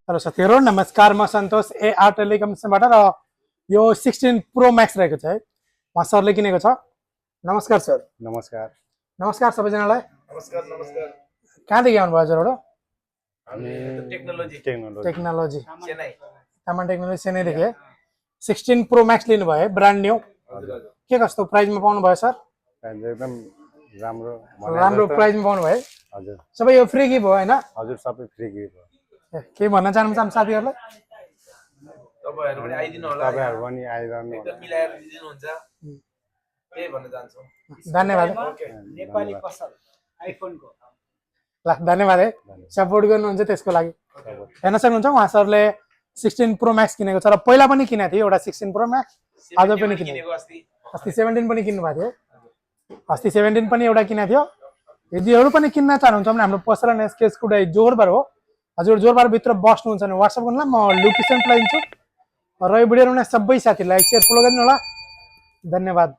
Hello साथीहरु नमस्कार म सन्तोष एआर टेलिकम्सबाट र यो 16 प्रो मैक्स रहेको छ है उहाँ सरले किनेको छ। नमस्कार सर। नमस्कार। नमस्कार सबैजनालाई। नमस्कार नमस्कार। कहाँदेखि आउनु भयो हजुरहरु? हामी टेक्नोलोजी चेन्नई तामान टेक्नोलोजी चेन्नईदेखि 16 प्रो मैक्स लिनु भयो ब्रान्ड न्यू। के कस्तो प्राइसमा पाउनु भयो सर? एकदम राम्रो राम्रो प्राइसमा पाउनु भयो। हजुर सबै यो फ्री गिफ्ट हो हैन? हजुर सबै फ्री गिफ्ट हो। के भन्न चाहनुहुन्छ साथीहरुलाई? तपाईहरु पनि आइदिनु होला। तपाईहरु पनि आइरहनु होला। एकदम मिलाएर दिनुहुन्छ। त्यही भन्न चाहन्छु। धन्यवाद। नेपाली पसल आइफोनको ल धन्यवाद है सपोर्ट गर्नुहुन्छ त्यसको लागि। हेर्न सक्नुहुन्छ उहाँ सरले 16 प्रो मैक्स किनेको छ र पहिला पनि किनेको थियो एउटा 16 प्रो मैक्स आज पनि किनेको। अस्ति 17 पनि किन्नु भएको थियो। अस्ति 17 पनि एउटा किनेको थियो। यदि अरु पनि किन्न चाहनुहुन्छ भने हाम्रो पसल एसकेएस कुडा जोरबार हो। हजुर जोरबार भित्र बस्नुहुन्छ भने व्हाट्सएप गर्नुला म लोकेसन पठाइदिन्छु र यो भिडियो बनाउने सबै साथीहरुलाई शेयर फलो गर्नु होला। धन्यवाद।